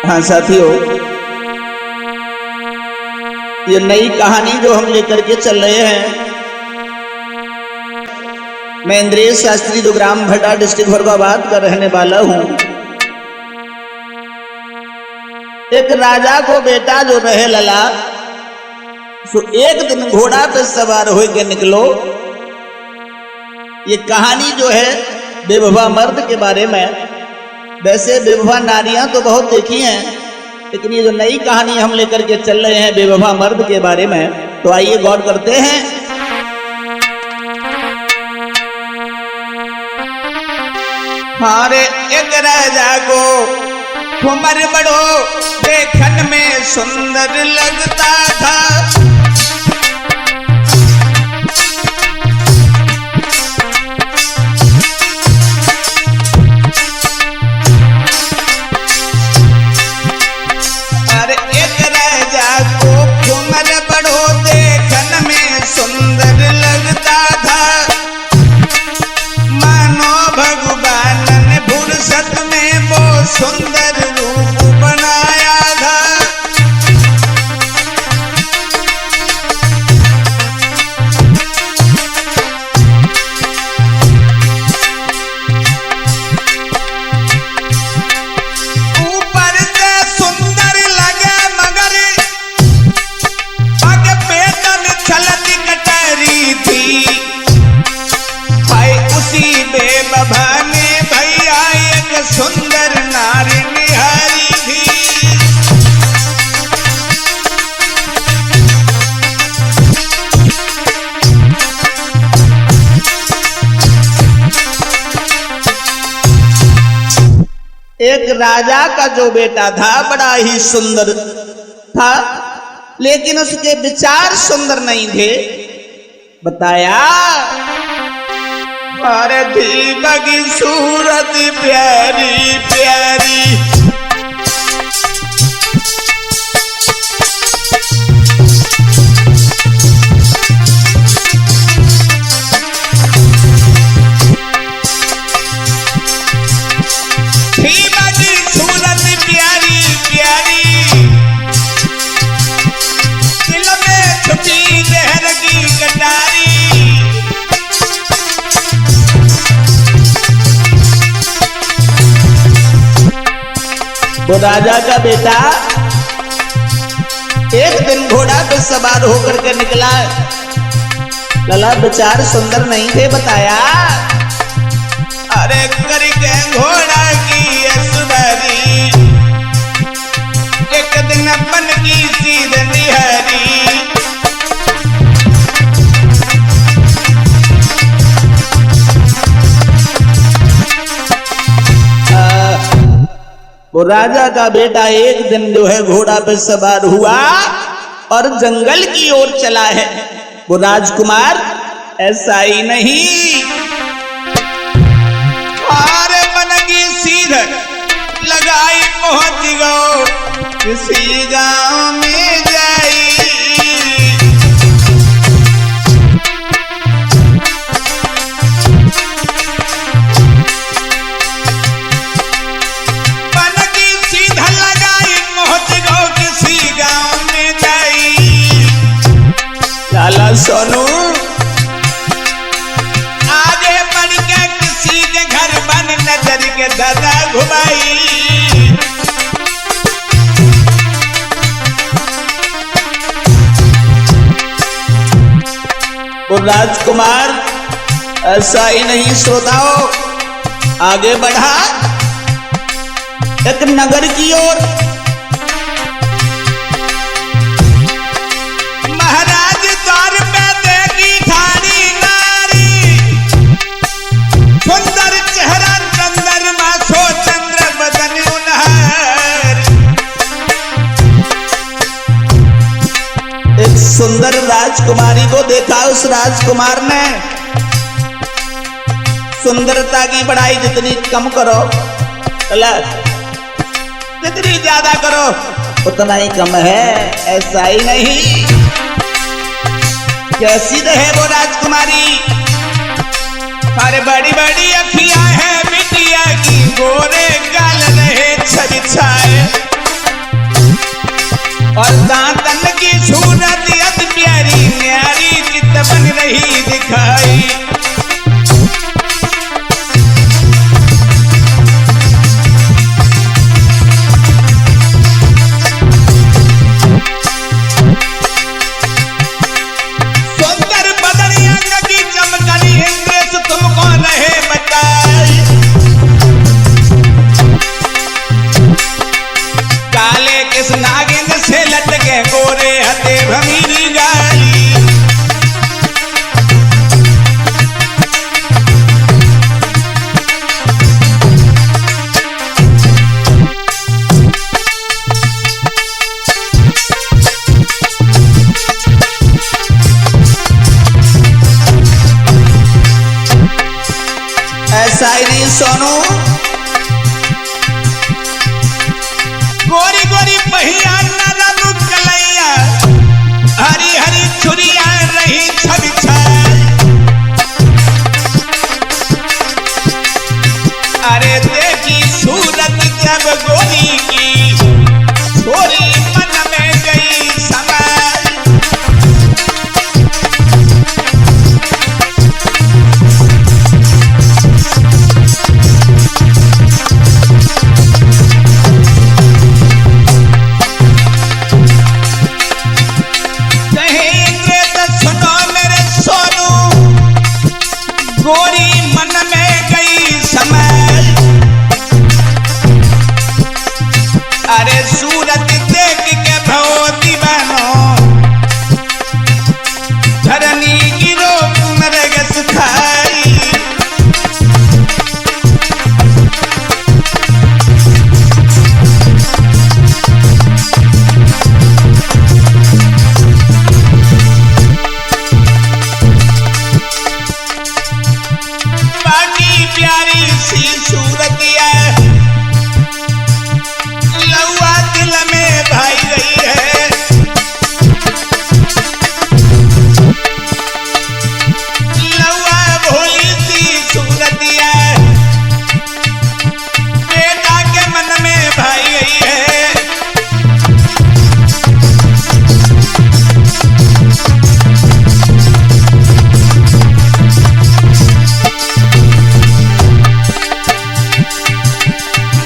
हाँ साथियों, ये नई कहानी जो हम लेकर के चल रहे हैं, मैं इंद्रेश शास्त्री दुग्राम भट्टा डिस्ट्रिक्ट फर्रुखाबाद का रहने वाला हूँ। एक राजा को बेटा जो रहे लला, सो एक दिन घोड़ा पे सवार होके निकलो। ये कहानी जो है बेवफा मर्द के बारे में। वैसे बेवफा नारियां तो बहुत देखी हैं, लेकिन ये जो नई कहानी हम लेकर के चल रहे हैं बेवफा मर्द के बारे में, तो आइए गौर करते हैं। हमारे एक राजा को उम्र बड़ो देखन में सुंदर लगता था। सुंदर रूप बनाया था। ऊपर से सुंदर लगे मगर पग पेट में छलती कटरी थी। भाई उसी बेवफा ने भैया एक सुंदर नारी निहारी थी। एक राजा का जो बेटा था बड़ा ही सुंदर था, लेकिन उसके विचार सुंदर नहीं थे। बताया थी बगी सूरत प्यारी प्यारी। थी बगी सूरत प्यारी प्यारी, दिल में छुपी जहर की कटारी। वो राजा का बेटा एक दिन घोड़ा पे सवार होकर के निकला। लला विचार सुंदर नहीं थे। बताया अरे करके घोड़ा की असवारी, एक दिन अपन की सीध निहारी। वो राजा का बेटा एक दिन जो है घोड़ा पे सवार हुआ और जंगल की ओर चला है। वो राजकुमार ऐसा ही नहीं, अरे मन की सीध लगाई पहुंच गो किसी गांव में जाई। सोनू आगे बढ़ के किसी के घर बन नजर के दादा घुमाई। वो राजकुमार ऐसा ही नहीं श्रोताओं, आगे बढ़ा एक नगर की ओर। सुंदर राजकुमारी को देखा। उस राजकुमार ने सुंदरता की बड़ाई जितनी कम करो, जितनी ज्यादा करो उतना ही कम है। ऐसा ही नहीं, कैसी है वो राजकुमारी। अरे बड़ी बड़ी अखियां हैं बिटिया की, गोरे गाल रहे छवि छाए। जब गोरी की छोरी मन में गई समय। कहेंगे तो सुनो मेरे सोनू, गोरी मन में गई समय। अरे सूरत देख के भगवती बनो, धरनी की रोक मरगस खाई। बाकी प्यारी सी सूरतिया लौआ दिल में भाई गई है। लौआ भोली सी सूरतिया बेटा के मन में भाई गई है।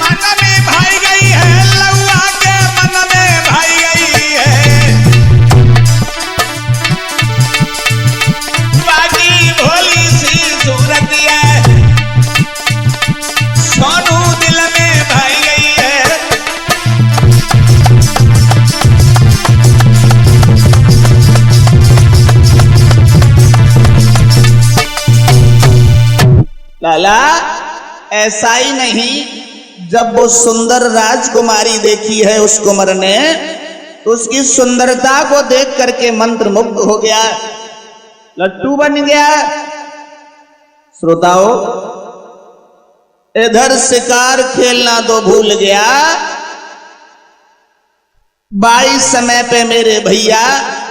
मन में भाई गई है, लौआ के मन में भाई गई है। बाकी भोली सी सूरतिया सोनू दिल में भाई गई है। लाला ऐसा ही नहीं, जब वो सुंदर राजकुमारी देखी है उस कुंवर ने, तो उसकी सुंदरता को देख करके मंत्र मुग्ध हो गया, लट्टू बन गया। श्रोताओं, इधर शिकार खेलना तो भूल गया, बाई समय पे मेरे भैया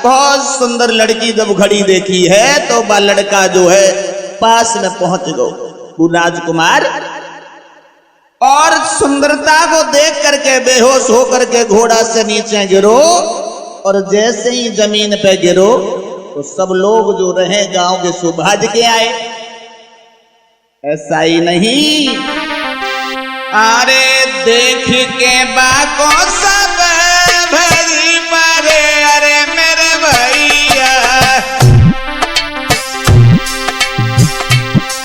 बहुत सुंदर लड़की जब घड़ी देखी है तो वह लड़का जो है पास में पहुंच गो वो राजकुमार, और सुंदरता को देख करके बेहोश होकर के घोड़ा से नीचे गिरो, और जैसे ही जमीन पे गिरो तो सब लोग जो रहे गांव के सो भाज के आए। ऐसा ही नहीं, अरे देख के बाको सब भरी मारे, अरे मेरे भैया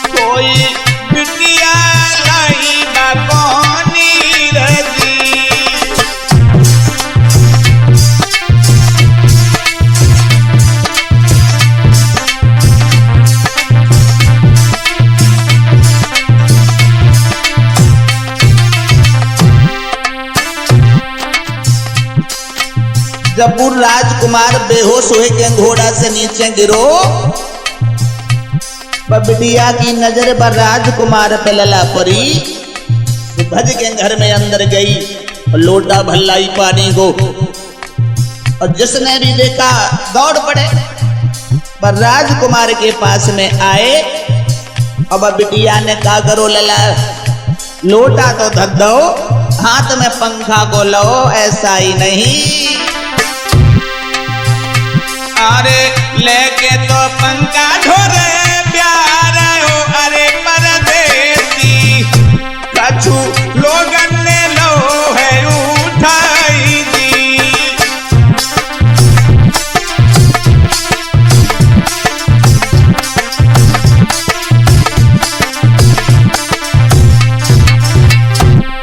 कोई बिटिया लाई बाकोनी रजी। जब वो राजकुमार बेहोश हुए के घोड़ा से नीचे गिरो, बिटिया की नजर पर राजकुमार पे लला पड़ी, भज के घर में अंदर गई और लोटा भल्लाई पानी को, और जिसने भी देखा दौड़ पड़े, पर राजकुमार के पास में आए। अब बिटिया ने कहा करो लला, लोटा तो धर दो, हाथ में पंखा को लो। ऐसा ही नहीं, अरे लेके तो पंखा ढोरे प्यार हो, अरे परदेसी कछु लोगन ने लो है उठाई दी।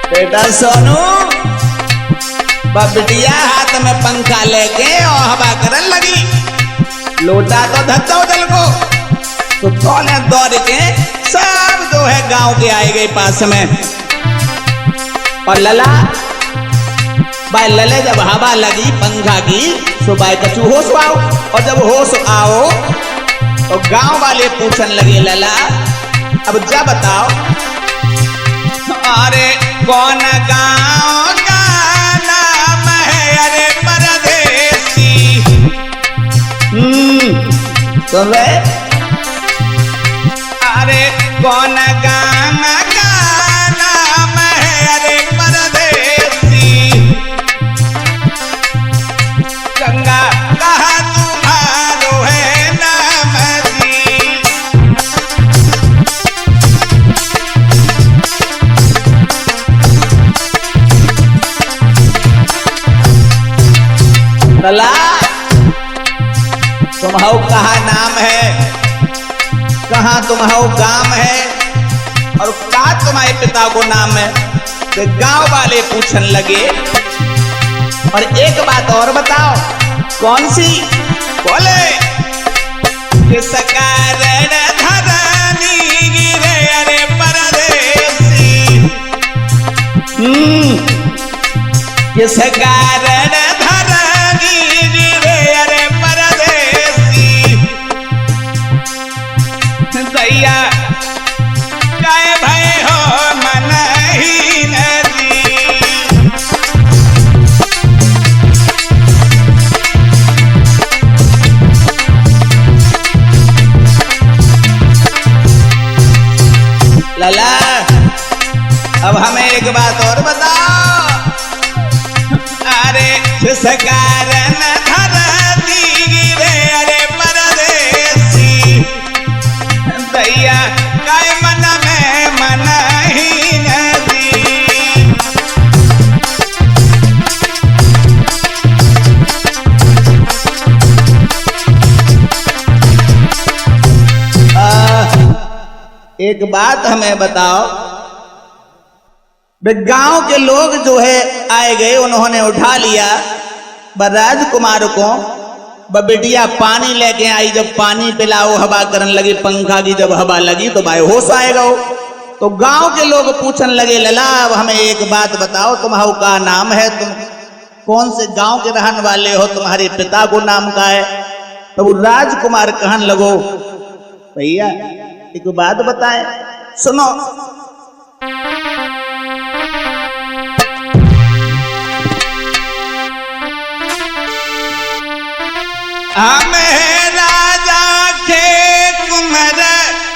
बेटा सोनू, बिटिया हाथ में पंखा लेके और हवा करन लगी, लोटा तो धत्ता उदल को, तो कौन है दौड़ के सब जो है गांव के आए गए पास में। और लला भाई लले जब हवा लगी पंखा की, तो भाई कछु होश आओ, और जब होश आओ तो गांव वाले पूछने लगे लला अब जा बताओ, अरे कौन गांव का नाम है, अरे परदेसी। सुन रहे, अरे कौन गांव का नाम है, अरे परदेसी। लला तुम्हारा कहा नाम है, कहाँ तुम्हारा गांव है और का तुम्हारे पिता को नाम है? तो गांव वाले पूछने लगे। और एक बात और बताओ, कौन सी? बोले किसका रण धरानी गिरे अरे परदेसी, किसका रण धरानी गिरे अरे परदेसी, दैया काय भय हो मन ही नदी। लला अब हमें एक बात और बताओ, अरे किसका रण धरानी गिरे अरे परदेसी, दैया काय मन में मन ही नदी। एक बात हमें बताओ, गांव के लोग जो है आए गए, उन्होंने उठा लिया राजकुमार को। बिटिया पानी लेके आई, जब पानी पिलाओ हवा करने लगी, पंखा की जब हवा लगी तो भाई होश आएगा वो। तो गांव के लोग पूछने लगे, लला अब हमें एक बात बताओ, तुम्हारा का नाम है, तुम कौन से गांव के रहने वाले हो, तुम्हारे पिता को नाम का है? तो वो राजकुमार कहने लगो, भैया एक बात बताएं, सुनो। हमें राजा के कुमर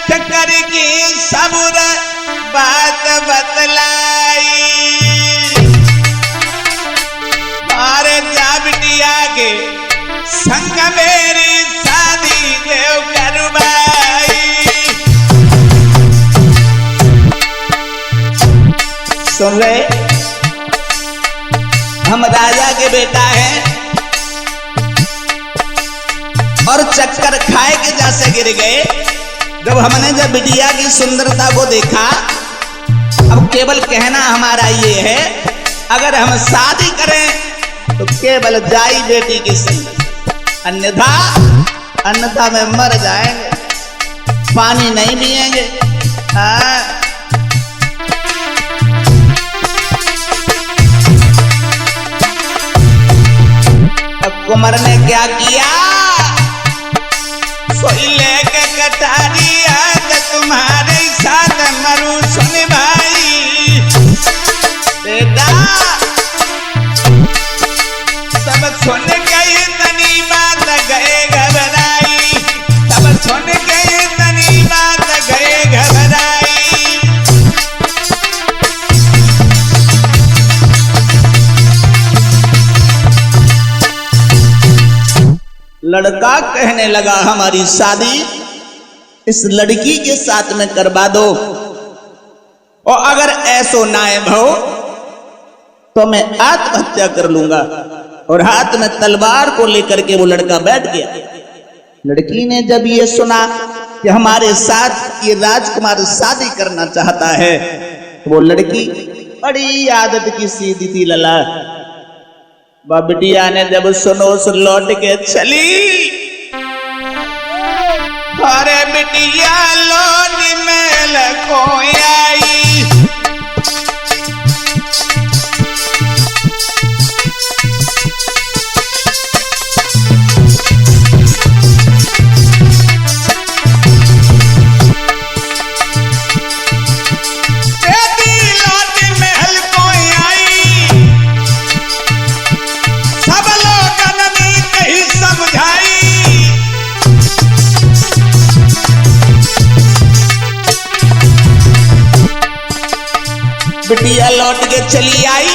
चक्कर की सबुर बात बतलाई, और जा बिटिया के संग मेरी शादी देव करवाई। सुन रहे, हम राजा के बेटा हैं और चक्कर खाए के जैसे गिर गए। जब हमने जब बिटिया की सुंदरता को देखा, अब केवल कहना हमारा ये है, अगर हम शादी करें तो केवल जाई बेटी की संग, अन्यथा में मर जाएंगे, पानी नहीं पिएंगे। कुंवर ने क्या किया, सोई लेके कटारिया तुम्हारे साथ मरू। सुन भाई बेटा, सब सुन गई तनी बात गए घबराई, सब सुन गई तनी बात गए घबराई। लड़का कहने लगा, हमारी शादी इस लड़की के साथ में करवा दो, और अगर ऐसो नायब हो तो मैं आत्महत्या कर लूंगा। और हाथ में तलवार को लेकर के वो लड़का बैठ गया। लड़की ने जब ये सुना कि हमारे साथ ये राजकुमार शादी करना चाहता है, तो वो लड़की बड़ी आदत की सीधी थी लला। बिटिया ने जब सुनो सुन लौट के चली, अरे बिटिया लौट मेल को आई। बिटिया लौट के चली आई।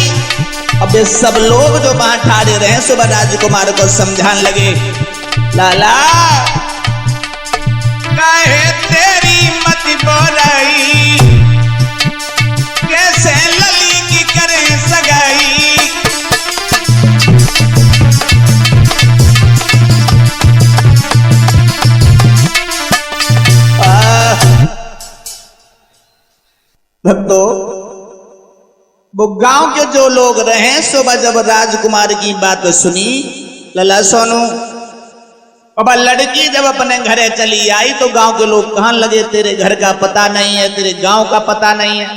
अब ये सब लोग जो वहां ठाड़े रहे सुबह राजकुमार को समझाने लगे, लाला काहे तेरी मत बोलाई, कैसे लली की करे सगाई। भक्तों, वो गांव के जो लोग रहे, सुबह जब राजकुमार की बात सुनी, लला सोनू, अब लड़की जब अपने घरे चली आई तो गांव के लोग कहने लगे तेरे घर का पता नहीं है, तेरे गांव का पता नहीं है,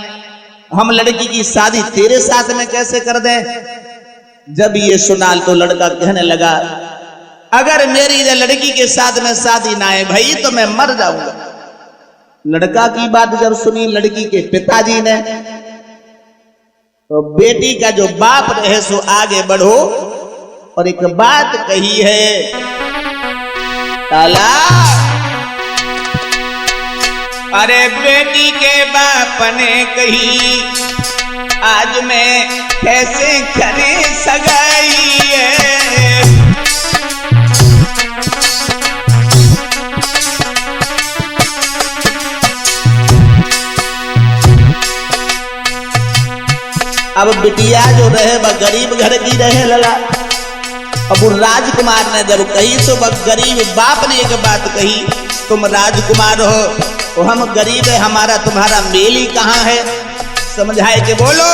हम लड़की की शादी तेरे साथ में कैसे कर दें। जब ये सुना तो लड़का कहने लगा अगर मेरी लड़की के साथ में शादी ना है भाई तो मैं मर जाऊंगा। लड़का की बात जब सुनी लड़की के पिताजी ने, तो बेटी का जो बाप रहे सो आगे बढ़ो और एक बात कही है, ताला अरे बेटी के बाप ने कही आज मैं कैसे करे सगाई है। अब बिटिया जो रहे वह गरीब घर की रहे लला। अब वो राजकुमार ने जब कही तो वह गरीब बाप ने एक बात कही, तुम राजकुमार हो तो हम गरीब है, हमारा तुम्हारा मेल ही कहाँ है, समझाए के बोलो।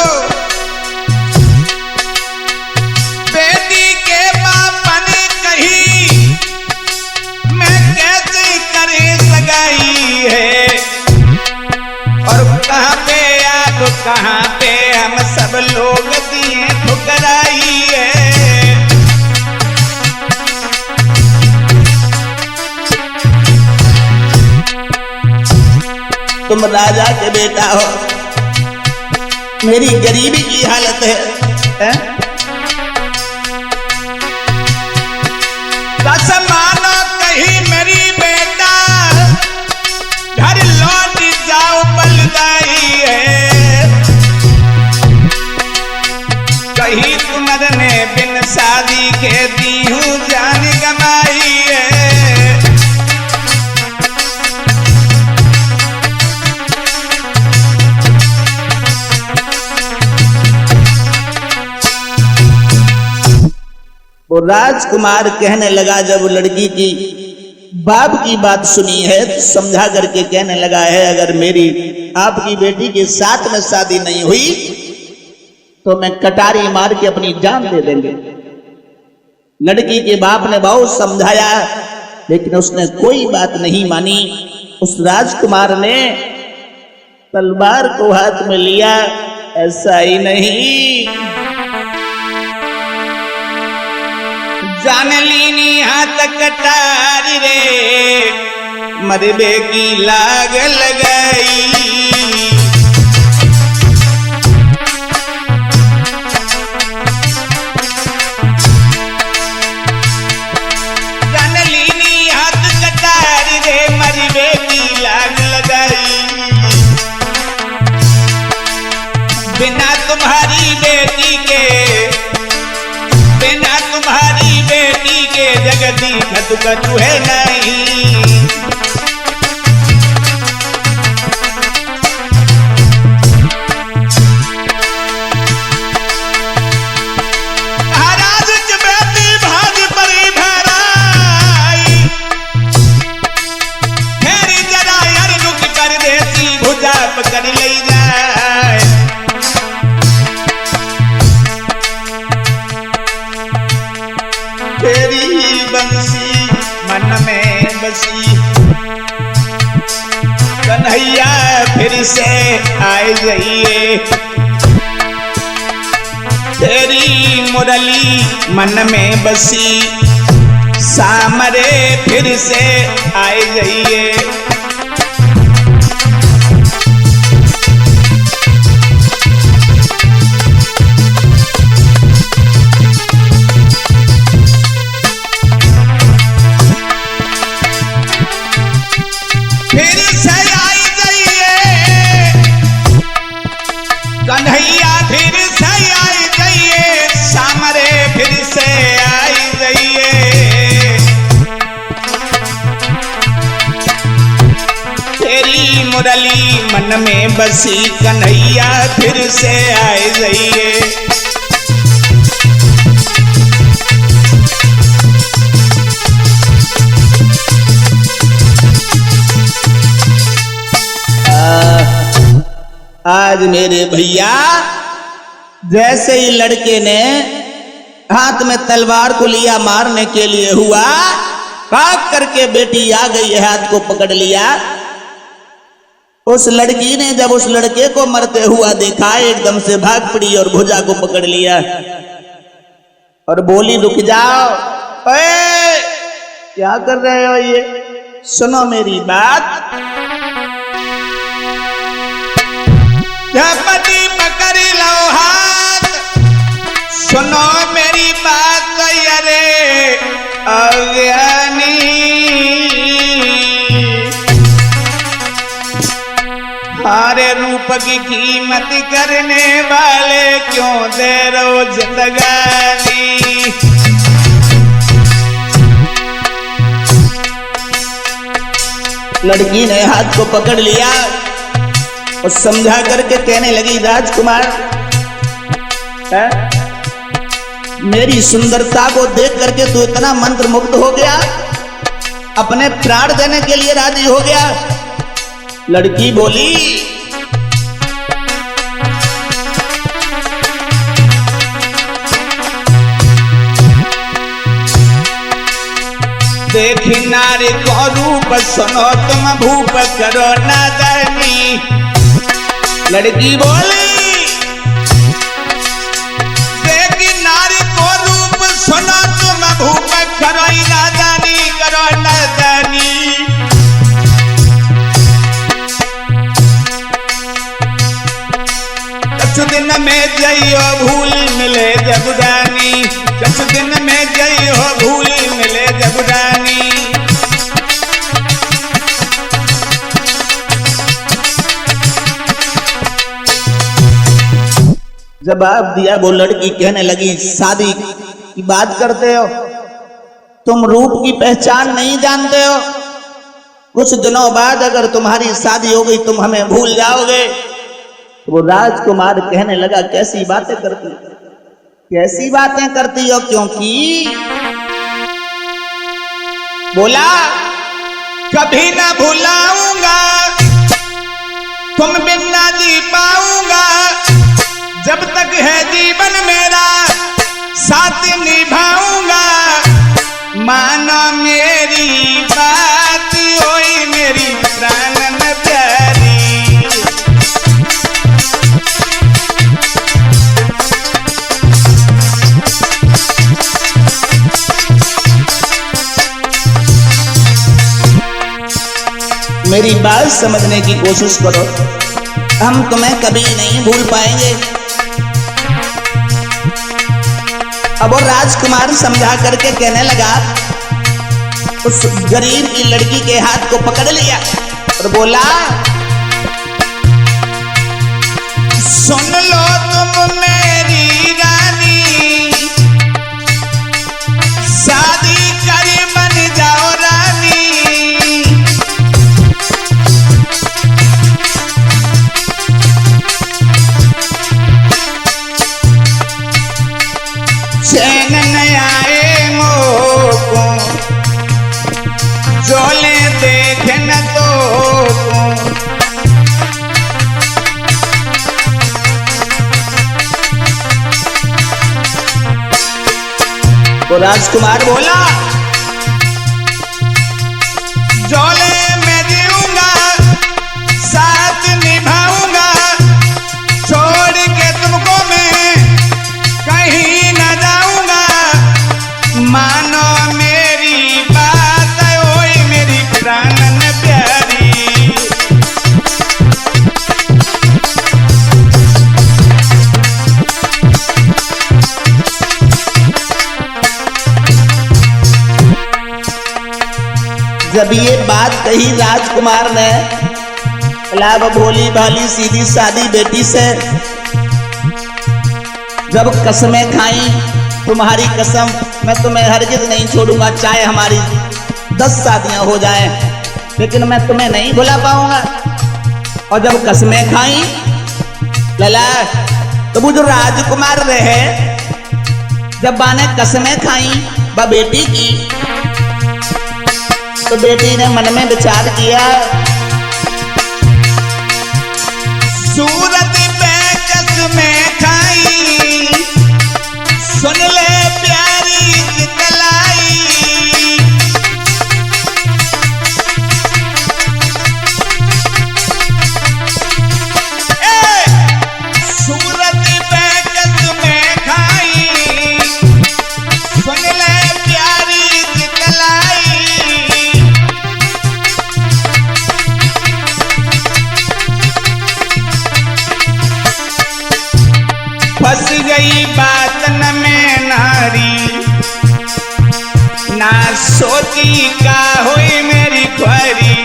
बेटी के बाप ने कही मैं कैसे करे सगाई है, और कहाँ पे आप कहाँ पे हम सब लोग दिए ठुकराई है। तुम राजा के बेटा हो, मेरी गरीबी की हालत है? कसम मानो कहीं मेरी बेटा घर लौट जाओ बलदाई है, कहीं तुमने बिन शादी के दी हूँ जान गमाई है। वो राजकुमार कहने लगा जब लड़की की बाप की बात सुनी है तो समझा करके कहने लगा है अगर मेरी आपकी बेटी के साथ में शादी नहीं हुई तो मैं कटारी मार के अपनी जान दे देंगे। लड़की के बाप ने बहुत समझाया लेकिन उसने कोई बात नहीं मानी। उस राजकुमार ने तलवार को हाथ में लिया, ऐसा ही नहीं जान लीनी हाथ कटारी रे मरबे की लाग लगाई। जान लीनी हाथ कटारी रे मरबे की लाग लगाई। बिना तुम्हारी बेटी के जगती खत कछु है नहीं। महाराज बेटी भाज परी भराई, फेरी जरा यार रुक कर देती भुजा पकड़ ले जाए। तेरी बंसी मन में बसी कन्हैया फिर से आए जाइए। तेरी मुरली मन में बसी सामरे फिर से आए जाइए। कन्हैया फिर से आई जाइए, सामरे फिर से आई जाइए। तेरी मुरली मन में बसी कन्हैया फिर से आई जाइए। आज मेरे भैया जैसे ही लड़के ने हाथ में तलवार को लिया मारने के लिए हुआ, भाग करके बेटी आ गई है, हाथ को पकड़ लिया। उस लड़की ने जब उस लड़के को मरते हुआ देखा, एकदम से भाग पड़ी और भुजा को पकड़ लिया और बोली, रुक जाओ, ओए क्या कर रहे हो, ये सुनो मेरी बात। पति पकड़ लो हाथ, सुनो मेरी बात, अरे अज्ञानी हमारे रूप की कीमत करने वाले क्यों दे रहो जिंदगानी। लड़की ने हाथ को पकड़ लिया और समझा करके कहने लगी, राजकुमार है? मेरी सुंदरता को देख करके तू इतना मंत्र मुग्ध हो गया, अपने प्राण देने के लिए राजी हो गया। लड़की बोली, देखी नारी को रूप, सुनो तुम भूप करो नादानी। लड़की बोली, देखी नारी को रूप, सुनो तुम भूप करो नादानी, करो नादानी। कछु दिन में जइयो भूल मिले जगदानी, कछु दिन में जइयो भूल मिले जगदानी। जवाब दिया वो लड़की, कहने लगी, शादी की बात करते हो, तुम रूप की पहचान नहीं जानते हो, कुछ दिनों बाद अगर तुम्हारी शादी हो गई तुम हमें भूल जाओगे। वो राजकुमार कहने लगा, कैसी बातें करती, कैसी बातें करती हो, क्योंकि बोला, कभी ना भुलाऊंगा तुम बिन ना जी पाऊंगा, जब तक है जीवन मेरा साथ निभाऊंगा। मानो मेरी बात, ओए मेरी प्राण में प्यारी। मेरी बात समझने की कोशिश करो, हम तुम्हें कभी नहीं भूल पाएंगे। अब वो राजकुमार समझा करके कहने लगा, उस गरीब की लड़की के हाथ को पकड़ लिया और बोला, सुन लो तुम मेरी रानी, शादी कर बन जाओ रानी। चैन न आए मोको, जोले देखे न तो तो राजकुमार बोला, जोले मैं जीऊंगा, साथ निभाऊंगा, छोड़ के तुमको मैं कहीं न जाऊंगा। मानो मेरी बात, ओए मेरी प्राणन प्यारी। जब ये बात कही राजकुमार ने, लाभ भोली भाली सीधी सादी बेटी से जब कसमें खाई, तुम्हारी कसम मैं तुम्हें हरगिज नहीं छोड़ूंगा, चाहे हमारी 10 शादियां हो जाएं, लेकिन मैं तुम्हें नहीं भुला पाऊंगा। और जब कसमें खाई लला, तो वो जो राजकुमार रहे, जब बाने कसमें खाई बा बेटी की, तो बेटी ने मन में विचार किया, सूरत बातन में नारी ना सोची का हुई मेरी ख्वारी।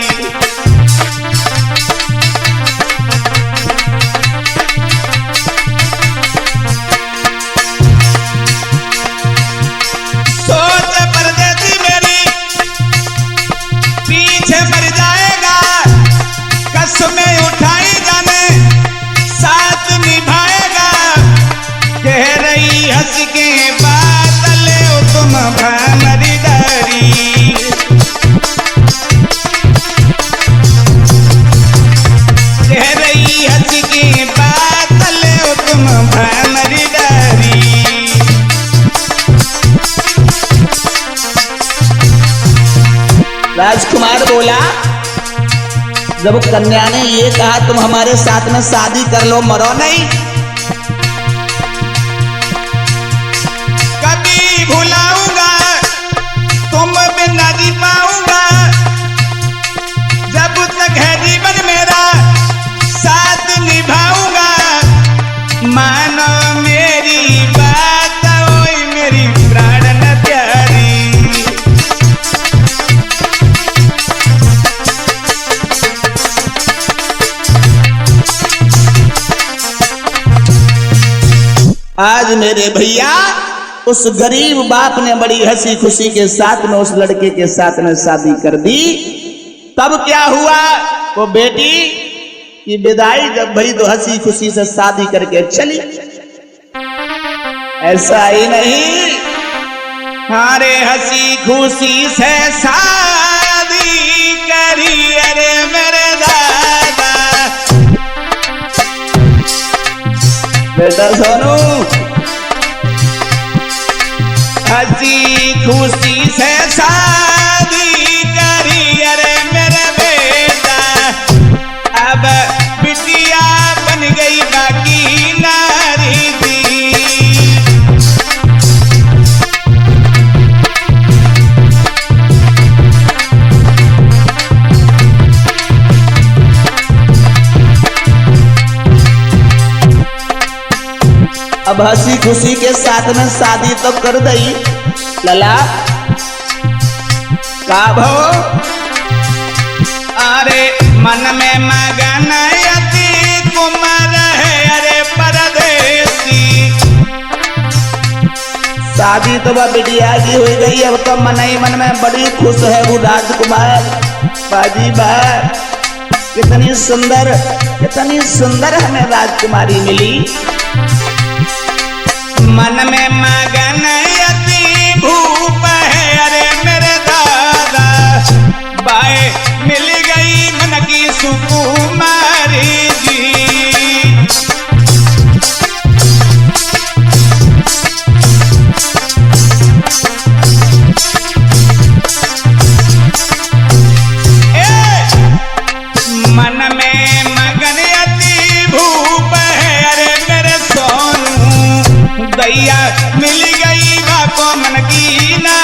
सोच परदेसी मेरी पीछे मर जाएगा, कसमें उठाई जाने साथ निभाएगा। कह रही हंस के बादल ओ तुम भंवरी डरी। कह रही हंस के बादल ओ तुम भंवरी डरी। राजकुमार बोला, जब कन्या ने ये कहा तुम हमारे साथ में शादी कर लो, मरो नहीं। कभी भुलाऊंगा तुम बिन ना जी पाऊंगा, जब तक है जीवन मेरा साथ निभाऊंगा। मानो मेरी बात ओए मेरी प्राण प्यारी। आज मेरे भैया उस गरीब बाप ने बड़ी हंसी खुशी के साथ में उस लड़के के साथ में शादी कर दी। तब क्या हुआ, वो बेटी की विदाई जब भई तो हंसी खुशी से शादी करके चली। ऐसा ही नहीं, अरे हंसी खुशी से शादी करी अरे मेरे दादा। बेटा सोनू, हंसी खुशी से शादी करी अरे मेरे बेटा। अब बिटिया बन गई बाकी नारी दी। अब हंसी खुशी के साथ में शादी तो कर दई, लला का भो। अरे मन में मगन अति कुमार है अरे परदेसी। शादी तो वह बिटिया की हो गई, अब तो मन ही मन में बड़ी खुश है वो राजकुमार। बाजी बा, कितनी सुंदर हमें राजकुमारी मिली। मन में मगन अति भूप है अरे मेरे दादा। बाए मिल गई मन की सुकुमारी जी। मन में मगन अति भूप है अरे मेरे सोनू। दैया मिल गई बाको मन की ना।